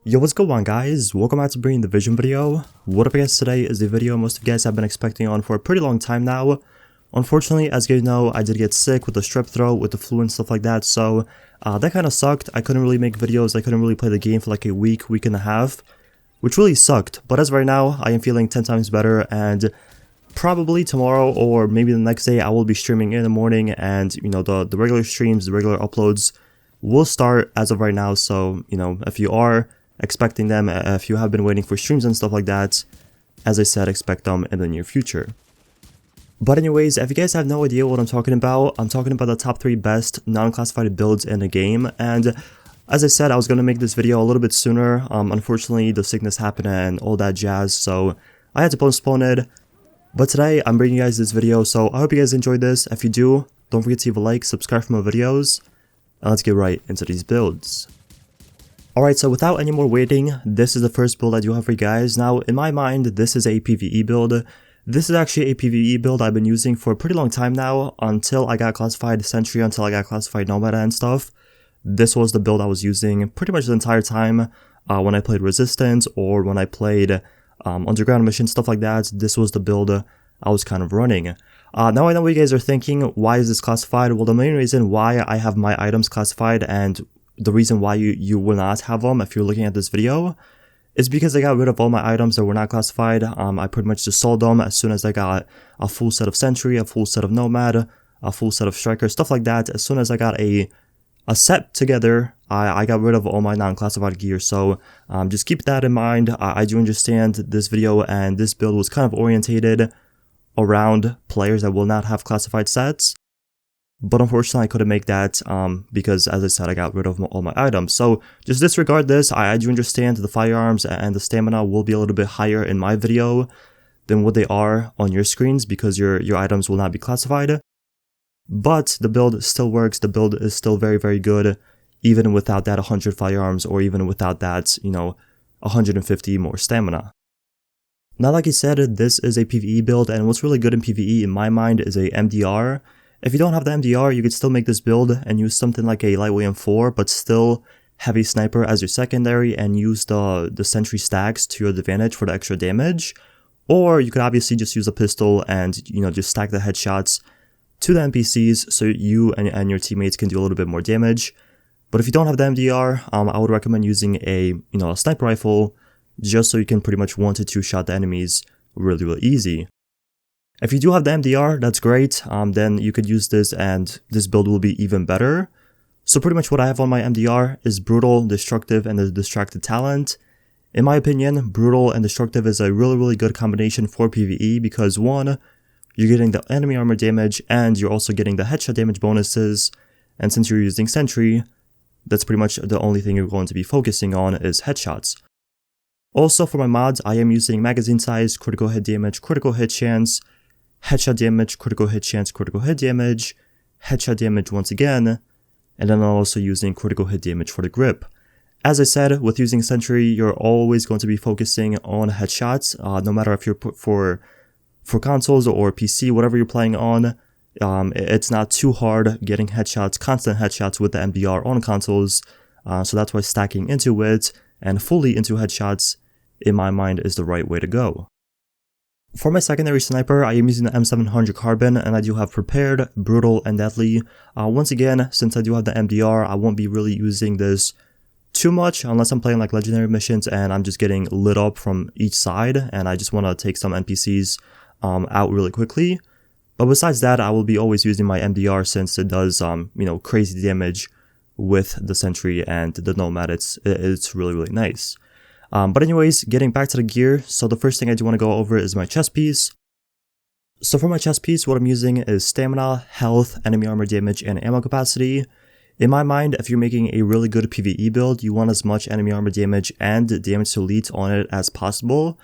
Yo, what's going on, guys? Welcome back to bringing the Vision video. What up, guys? Today is the video most of you guys have been expecting on for a pretty long time now. Unfortunately, as you guys know, I did get sick with the strep throat, with the flu and stuff like that, so that kind of sucked. I couldn't really make videos, I couldn't really play the game for like a week and a half, which really sucked. But as of right now, I am feeling 10 times better, and probably tomorrow or maybe the next day I will be streaming in the morning, and you know, the regular streams, the regular uploads will start as of right now. So, you know, if you are expecting them, if you have been waiting for streams and stuff like that, as I said, expect them in the near future. But anyways, if you guys have no idea what I'm talking about the top 3 best non-classified builds in the game. And as I said, I was going to make this video a little bit sooner. Unfortunately, the sickness happened and all that jazz, so I had to postpone it. But today, I'm bringing you guys this video, so I hope you guys enjoyed this. If you do, don't forget to leave a like, subscribe for more videos, and let's get right into these builds. Alright, so without any more waiting, this is the first build I do have for you guys. Now, in my mind, this is a PvE build. This is actually a PvE build I've been using for a pretty long time now, until I got classified Sentry, until I got classified Nomad and stuff. This was the build I was using pretty much the entire time when I played Resistance or when I played Underground missions, stuff like that. This was the build I was kind of running. Now I know what you guys are thinking, why is this classified? Well, the main reason why I have my items classified, and the reason why you will not have them if you're looking at this video, is because I got rid of all my items that were not classified. I pretty much just sold them as soon as I got a full set of Sentry, a full set of Nomad, a full set of Striker, stuff like that. As soon as I got a set together, I got rid of all my non-classified gear. So just keep that in mind. I do understand this video and this build was kind of orientated around players that will not have classified sets. But unfortunately, I couldn't make that because, as I said, I got rid of all my items. So just disregard this. I do understand the firearms and the stamina will be a little bit higher in my video than what they are on your screens because your items will not be classified. But the build still works. The build is still very, very good, even without that 100 firearms or even without that, you know, 150 more stamina. Now, like I said, this is a PvE build, and what's really good in PvE in my mind is a MDR. If you don't have the MDR, you could still make this build and use something like a lightweight M4, but still heavy sniper as your secondary and use the sentry stacks to your advantage for the extra damage. Or you could obviously just use a pistol and, you know, just stack the headshots to the NPCs so you and your teammates can do a little bit more damage. But if you don't have the MDR, I would recommend using a sniper rifle just so you can pretty much 1-2 shot the enemies really easy. If you do have the MDR, that's great, then you could use this and this build will be even better. So pretty much what I have on my MDR is Brutal, Destructive, and the Distracted Talent. In my opinion, Brutal and Destructive is a really good combination for PvE because 1, you're getting the enemy armor damage and you're also getting the headshot damage bonuses, and since you're using Sentry, that's pretty much the only thing you're going to be focusing on is headshots. Also for my mods, I am using Magazine Size, Critical Hit Damage, Critical Hit Chance, Headshot damage, critical hit chance, critical hit damage, headshot damage once again, and then I'm also using critical hit damage for the grip. As I said, with using Sentry, you're always going to be focusing on headshots, no matter if you're for consoles or PC, whatever you're playing on. It's not too hard getting headshots, constant headshots with the MDR on consoles, so that's why stacking into it and fully into headshots, in my mind, is the right way to go. For my secondary sniper, I am using the M700 Carbon, and I do have Prepared, Brutal, and Deadly. Once again, since I do have the MDR, I won't be really using this too much unless I'm playing like legendary missions and I'm just getting lit up from each side and I just want to take some NPCs out really quickly. But besides that, I will be always using my MDR since it does crazy damage with the Sentry and the Nomad. It's really nice. But anyways, getting back to the gear, so the first thing I do want to go over is my chest piece. So for my chest piece, what I'm using is stamina, health, enemy armor damage, and ammo capacity. In my mind, if you're making a really good PvE build, you want as much enemy armor damage and damage to elites on it as possible,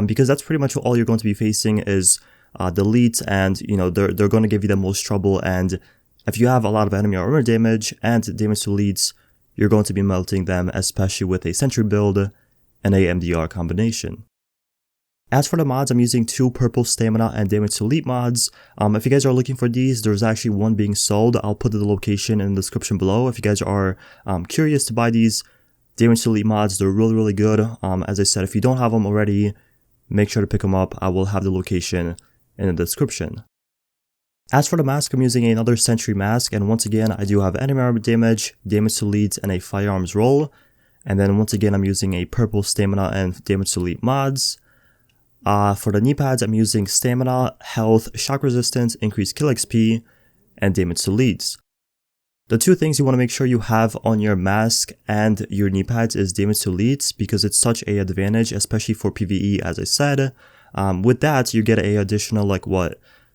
because that's pretty much all you're going to be facing is the elites, and you know they're going to give you the most trouble. And if you have a lot of enemy armor damage and damage to elites, you're going to be melting them, especially with a Sentry build and a MDR combination. As for the mods, I'm using 2 purple stamina and damage to elite mods. If you guys are looking for these, there's actually one being sold. I'll put the location in the description below if you guys are curious to buy these. damage to elite mods. They're really good. As I said, if you don't have them already, make sure to pick them up. I will have the location in the description. As for the mask, I'm using another sentry mask, and once again, I do have enemy armor damage, damage to elites, and a firearms roll. And then once again, I'm using a purple stamina and damage to elite mods. For the knee pads, I'm using stamina, health, shock resistance, increased kill XP, and damage to elites. The two things you want to make sure you have on your mask and your knee pads is damage to elites, because it's such a advantage, especially for PvE, as I said. With that, you get a additional, like,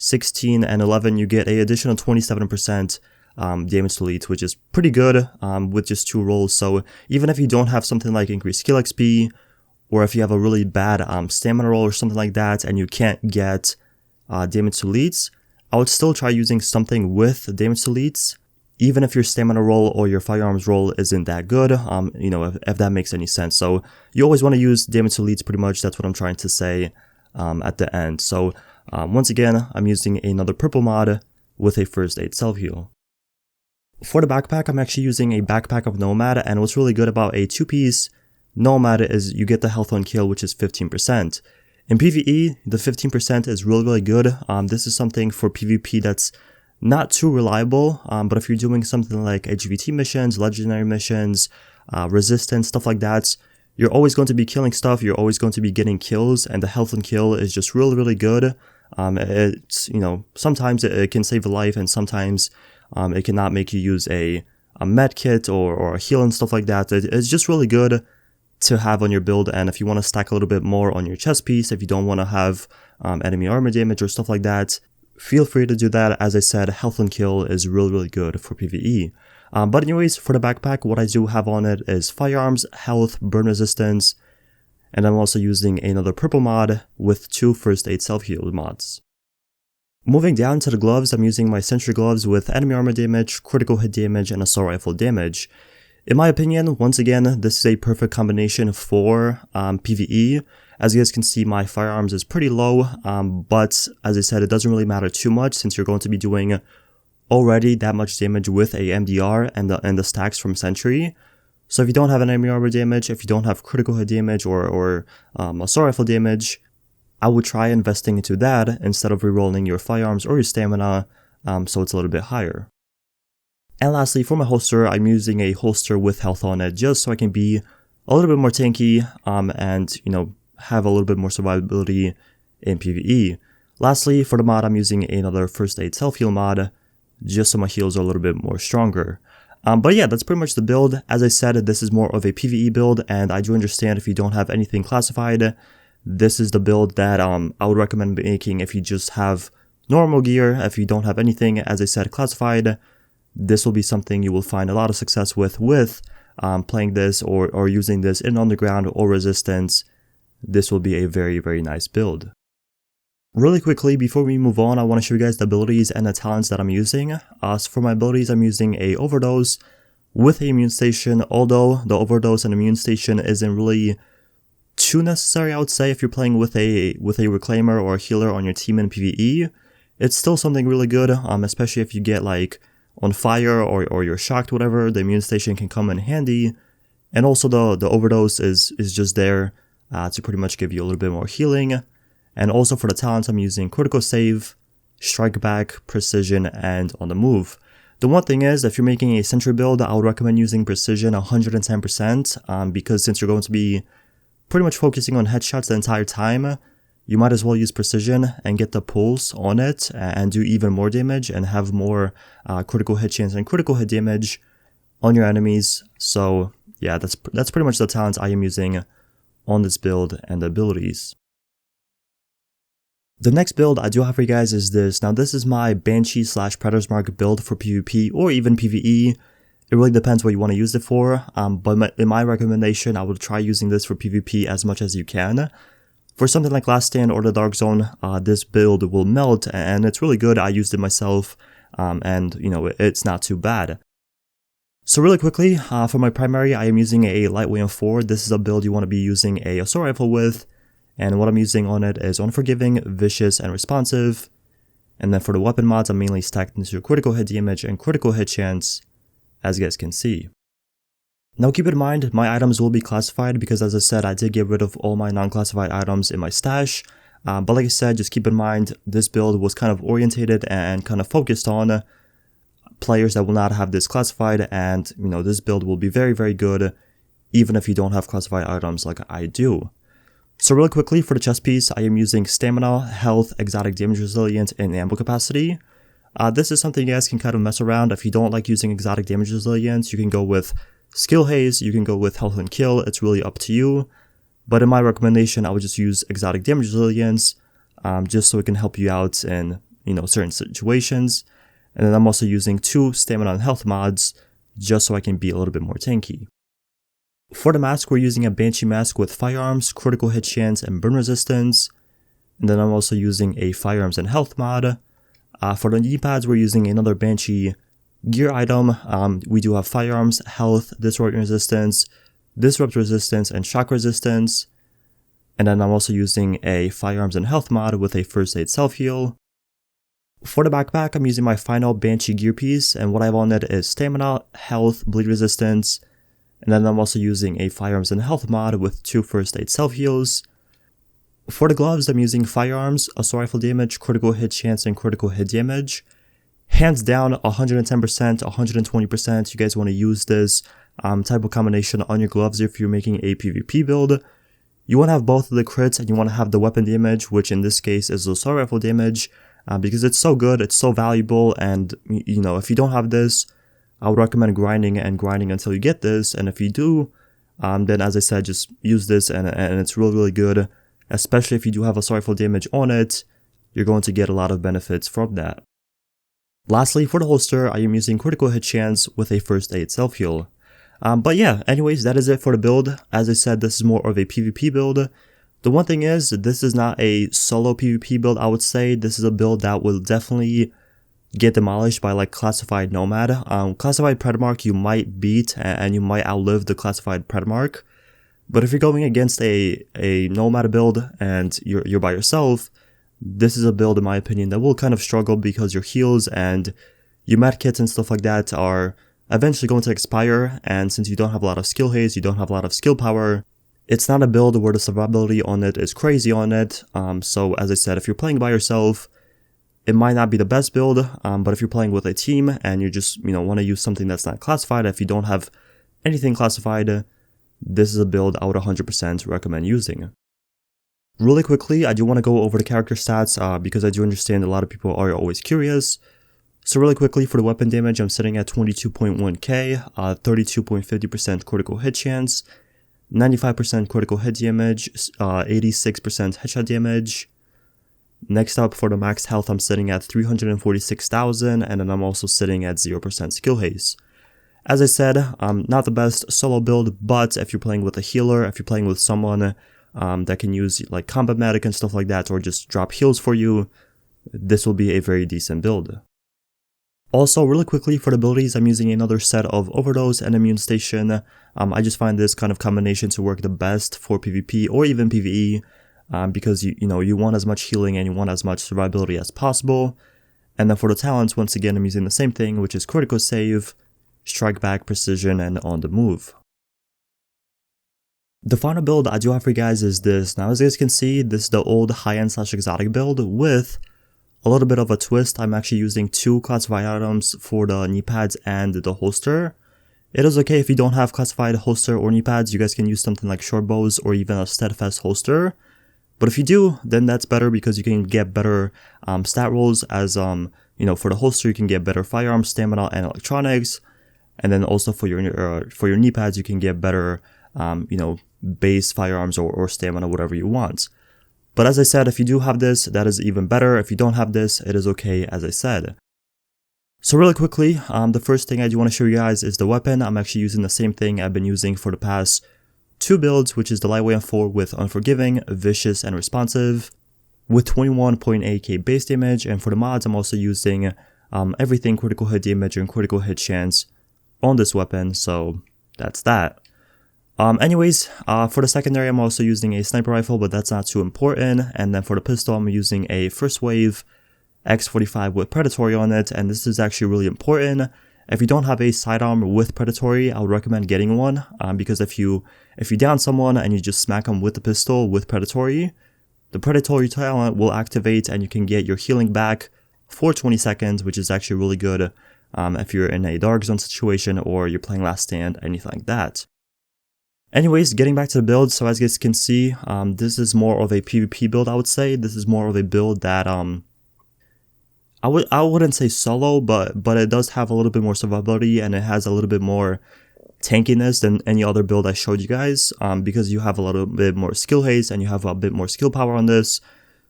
16 and 11, you get a additional 27% damage to elites, which is pretty good with just 2 rolls. So even if you don't have something like increased skill XP, or if you have a really bad stamina roll or something like that, and you can't get damage to elites, I would still try using something with damage to elites, even if your stamina roll or your firearms roll isn't that good, if that makes any sense. So you always want to use damage to elites, pretty much. That's what I'm trying to say at the end. So once again, I'm using another purple mod with a first aid self-heal. For the backpack, I'm actually using a backpack of Nomad, and what's really good about a 2-piece Nomad is you get the health on kill, which is 15%. In PvE, the 15% is really good. This is something for PvP that's not too reliable, but if you're doing something like HVT missions, legendary missions, resistance, stuff like that, you're always going to be killing stuff, you're always going to be getting kills, and the health on kill is just really good. It's, sometimes it can save a life, and sometimes it cannot make you use a med kit or a heal and stuff like that. It's just really good to have on your build, and if you want to stack a little bit more on your chest piece, if you don't want to have enemy armor damage or stuff like that, feel free to do that. As I said, health and kill is really good for PvE. But anyways, for the backpack, what I do have on it is firearms, health, burn resistance, and I'm also using another purple mod with 2 first aid self-heal mods. Moving down to the gloves, I'm using my sentry gloves with enemy armor damage, critical hit damage, and assault rifle damage. In my opinion, once again, this is a perfect combination for PvE. As you guys can see, my firearms is pretty low, but as I said, it doesn't really matter too much since you're going to be doing already that much damage with a MDR and the stacks from sentry. So if you don't have an enemy armor damage, if you don't have critical hit damage or assault rifle damage, I would try investing into that instead of rerolling your firearms or your stamina, so it's a little bit higher. And lastly, for my holster, I'm using a holster with health on it just so I can be a little bit more tanky and, have a little bit more survivability in PvE. Lastly, for the mod, I'm using another first aid self-heal mod just so my heals are a little bit more stronger. But yeah, that's pretty much the build. As I said, this is more of a PvE build, and I do understand if you don't have anything classified, this is the build that I would recommend making if you just have normal gear. If you don't have anything, as I said, classified, this will be something you will find a lot of success with playing this or using this in underground or resistance. This will be a very nice build. Really quickly, before we move on, I want to show you guys the abilities and the talents that I'm using. So for my abilities, I'm using a overdose with a immune station, although the overdose and immune station isn't really too necessary, I would say, if you're playing with a reclaimer or a healer on your team in PvE. It's still something really good, especially if you get like on fire or you're shocked, whatever, the immune station can come in handy. And also the overdose is just there to pretty much give you a little bit more healing. And also for the talents, I'm using critical save, strike back, precision, and on the move. The one thing is, if you're making a sentry build, I would recommend using precision 110%, because since you're going to be pretty much focusing on headshots the entire time, you might as well use precision and get the pulse on it and do even more damage and have more critical hit chance and critical hit damage on your enemies. So yeah, that's pretty much the talents I am using on this build and the abilities. The next build I do have for you guys is this. Now this is my Banshee / Predator's Mark build for PvP or even PvE. It really depends what you want to use it for, but in my recommendation, I would try using this for PvP as much as you can. For something like Last Stand or the Dark Zone, this build will melt, and it's really good. I used it myself, and it's not too bad. So really quickly, for my primary, I am using a Lightweight M4. This is a build you want to be using a assault rifle with, and what I'm using on it is Unforgiving, Vicious, and Responsive. And then for the weapon mods, I'm mainly stacked into critical hit damage and critical hit chance, as you guys can see. Now keep in mind, my items will be classified because as I said, I did get rid of all my non-classified items in my stash. But like I said, just keep in mind, this build was kind of orientated and kind of focused on players that will not have this classified, and this build will be very, very good even if you don't have classified items like I do. So really quickly, for the chest piece, I am using stamina, health, exotic damage resilience, and ammo capacity. This is something you guys can kind of mess around. If you don't like using exotic damage resilience, you can go with skill haze, you can go with health and kill, it's really up to you. But in my recommendation, I would just use exotic damage resilience, just so it can help you out in certain situations. And then I'm also using 2 stamina and health mods, just so I can be a little bit more tanky. For the mask, we're using a Banshee mask with firearms, critical hit chance, and burn resistance. And then I'm also using a firearms and health mod. For the knee pads, we're using another Banshee gear item. We do have firearms, health, disrupt resistance, and shock resistance. And then I'm also using a firearms and health mod with a first aid self-heal. For the backpack, I'm using my final Banshee gear piece, and what I have on it is stamina, health, bleed resistance, and then I'm also using a firearms and health mod with 2 first aid self-heals. For the gloves, I'm using firearms, assault rifle damage, critical hit chance, and critical hit damage. Hands down, 110%, 120%, you guys want to use this type of combination on your gloves if you're making a PvP build. You want to have both of the crits, and you want to have the weapon damage, which in this case is the assault rifle damage, because it's so good, it's so valuable, and if you don't have this, I would recommend grinding until you get this. And if you do, then as I said, just use this, and it's really, really good, especially if you do have assault rifle damage on it. You're going to get a lot of benefits from that. Lastly, for the holster, I am using critical hit chance with a first aid self-heal. But yeah, anyways, that is it for the build. As I said, this is more of a PvP build. The one thing is, this is not a solo PvP build, I would say. This is a build that will definitely get demolished by like classified nomad. Classified Predmark you might beat, and you might outlive the classified Predmark. But if you're going against a nomad build and you're by yourself, this is a build, in my opinion, that will kind of struggle because your heals and your medkits and stuff like that are eventually going to expire. And since you don't have a lot of skill haze, you don't have a lot of skill power, it's not a build where the survivability on it is crazy on it. So as I said, if you're playing by yourself, it might not be the best build, but if you're playing with a team and you just want to use something that's not classified, if you don't have anything classified, this is a build I would 100% recommend using. Really quickly, I do want to go over the character stats because I do understand a lot of people are always curious. So really quickly, for the weapon damage, I'm sitting at 22.1k, 32.50% critical hit chance, 95% critical hit damage, 86% headshot damage. Next up, for the max health, I'm sitting at 346,000, and then I'm also sitting at 0% skill haze. As I said, not the best solo build, but if you're playing with a healer, if you're playing with someone that can use like combat medic and stuff like that, or just drop heals for you, this will be a very decent build. Also, really quickly, for the abilities, I'm using another set of Overdose and Immune Station. I just find this kind of combination to work the best for PvP or even PvE, because you want as much healing and you want as much survivability as possible. And then for the talents, once again, I'm using the same thing, which is critical save, strike back, precision, and on the move. The final build I do have for you guys is this. Now, as you guys can see, this is the old high-end / exotic build with a little bit of a twist. I'm actually using 2 classified items for the knee pads and the holster. It is okay if you don't have classified holster or knee pads. You guys can use something like short bows or even a steadfast holster. But if you do, then that's better because you can get better stat rolls as, for the holster, you can get better firearms, stamina, and electronics. And then also for your knee pads, you can get better, base firearms or stamina, whatever you want. But as I said, if you do have this, that is even better. If you don't have this, it is okay, as I said. So really quickly, the first thing I do want to show you guys is the weapon. I'm actually using the same thing I've been using for the past 2 builds, which is the Lightweight M4 with Unforgiving, Vicious, and Responsive, with 21.8k base damage. And for the mods, I'm also using everything critical hit damage and critical hit chance on this weapon, so that's that. Anyways, for the secondary, I'm also using a sniper rifle, but that's not too important. And then for the pistol, I'm using a first wave X45 with Predatory on it, and this is actually really important, If you don't have a sidearm with predatory, I would recommend getting one, because if you down someone and you just smack them with the pistol with predatory, the predatory talent will activate and you can get your healing back for 20 seconds, which is actually really good if you're in a dark zone situation or you're playing last stand, anything like that. Anyways, getting back to the build, so as you guys can see, this is more of a PvP build, I would say. This is more of a build that I wouldn't say solo, but it does have a little bit more survivability and it has a little bit more tankiness than any other build I showed you guys, because you have a little bit more skill haste and you have a bit more skill power on this.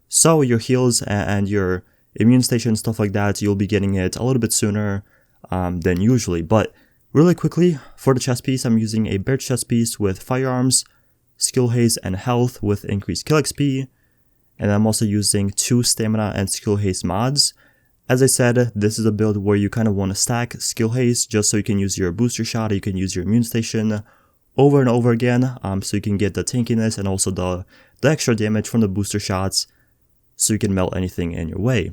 So your heals and your immune station, stuff like that, you'll be getting it a little bit sooner than usually. But really quickly, for the chest piece, I'm using a bear chest piece with firearms, skill haste, and health with increased kill XP. And I'm also using 2 stamina and skill haste mods. As I said, this is a build where you kind of want to stack skill haste just so you can use your booster shot, or you can use your immune station over and over again, so you can get the tankiness and also the extra damage from the booster shots, so you can melt anything in your way.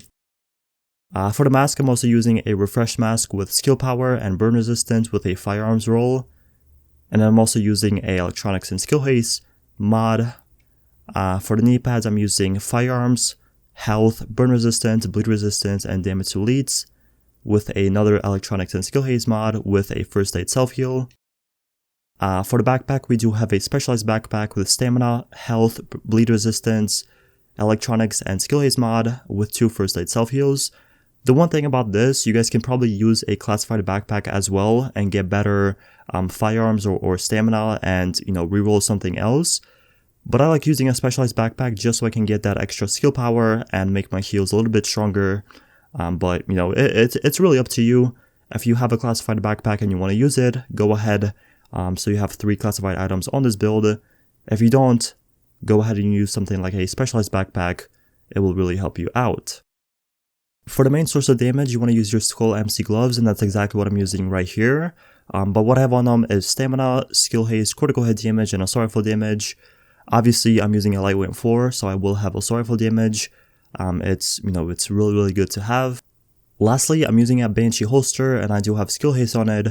For the mask, I'm also using a refresh mask with skill power and burn resistance with a firearms roll. And I'm also using a electronics and skill haste mod. For the knee pads, I'm using firearms, health, burn resistance, bleed resistance, and damage to elites, with another electronics and skill haste mod with a first aid self heal. For the backpack, we do have a specialized backpack with stamina, health, bleed resistance, electronics, and skill haste mod with 2 first aid self heals. The one thing about this, you guys can probably use a classified backpack as well and get better firearms or stamina and, reroll something else. But I like using a specialized backpack just so I can get that extra skill power and make my heals a little bit stronger. But it's really up to you. If you have a classified backpack and you want to use it, go ahead. So you have 3 classified items on this build. If you don't, go ahead and use something like a specialized backpack. It will really help you out. For the main source of damage, you want to use your Skull MC gloves, and that's exactly what I'm using right here. But what I have on them is stamina, skill haste, critical hit damage, and assault rifle damage. Obviously, I'm using a lightweight 4, so I will have assault rifle damage. It's really good to have. Lastly, I'm using a Banshee holster, and I do have skill haste on it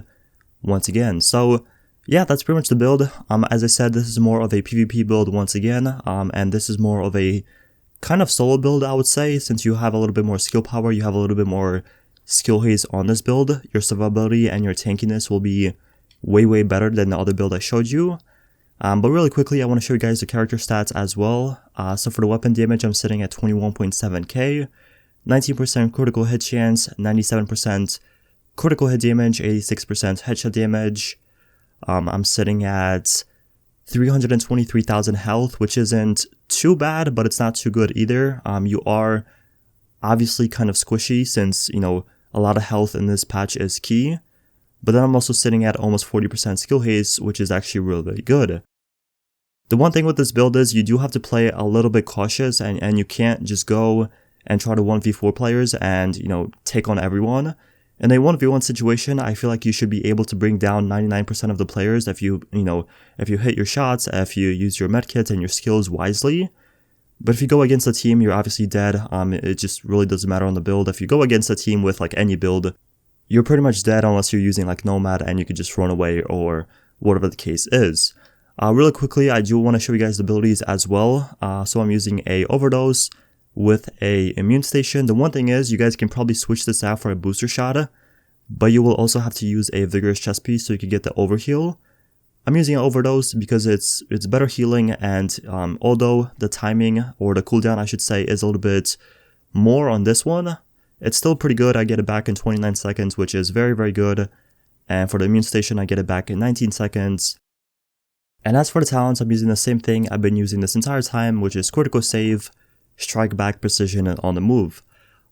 once again. So yeah, that's pretty much the build. As I said, this is more of a PvP build once again, and this is more of a kind of solo build, I would say. Since you have a little bit more skill power, you have a little bit more skill haste on this build, your survivability and your tankiness will be way better than the other build I showed you. But really quickly, I want to show you guys the character stats as well. So for the weapon damage, I'm sitting at 21.7k, 19% critical hit chance, 97% critical hit damage, 86% headshot damage. I'm sitting at 323,000 health, which isn't too bad, but it's not too good either. You are obviously kind of squishy since, a lot of health in this patch is key. But then I'm also sitting at almost 40% skill haste, which is actually really good. The one thing with this build is you do have to play a little bit cautious, and you can't just go and try to 1v4 players and, take on everyone. In a 1v1 situation, I feel like you should be able to bring down 99% of the players if you hit your shots, if you use your medkits and your skills wisely. But if you go against a team, you're obviously dead. It just really doesn't matter on the build. If you go against a team with like any build, you're pretty much dead unless you're using like Nomad and you could just run away or whatever the case is. Really quickly, I do want to show you guys the abilities as well. So I'm using a overdose with a immune station. The one thing is you guys can probably switch this out for a booster shot, but you will also have to use a vigorous chest piece so you can get the overheal. I'm using an overdose because it's better healing, and although the timing, or the cooldown I should say, is a little bit more on this one, it's still pretty good. I get it back in 29 seconds, which is very good. And for the immune station, I get it back in 19 seconds. And as for the talents, I'm using the same thing I've been using this entire time, which is critical save, strike back, precision, and on the move.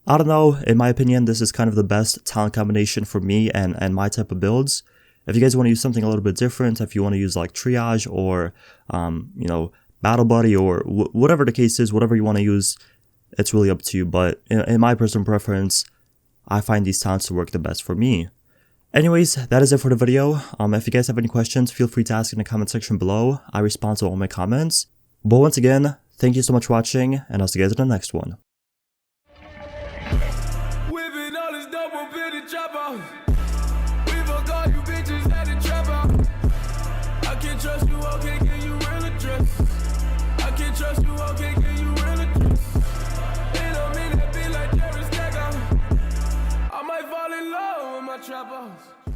I don't know, in my opinion, this is kind of the best talent combination for me and my type of builds. If you guys want to use something a little bit different, if you want to use like triage or, battle buddy or whatever the case is, whatever you want to use, it's really up to you. But in my personal preference, I find these talents to work the best for me. Anyways, that is it for the video. If you guys have any questions, feel free to ask in the comment section below. I respond to all my comments. But once again, thank you so much for watching, and I'll see you guys in the next one. my troubles.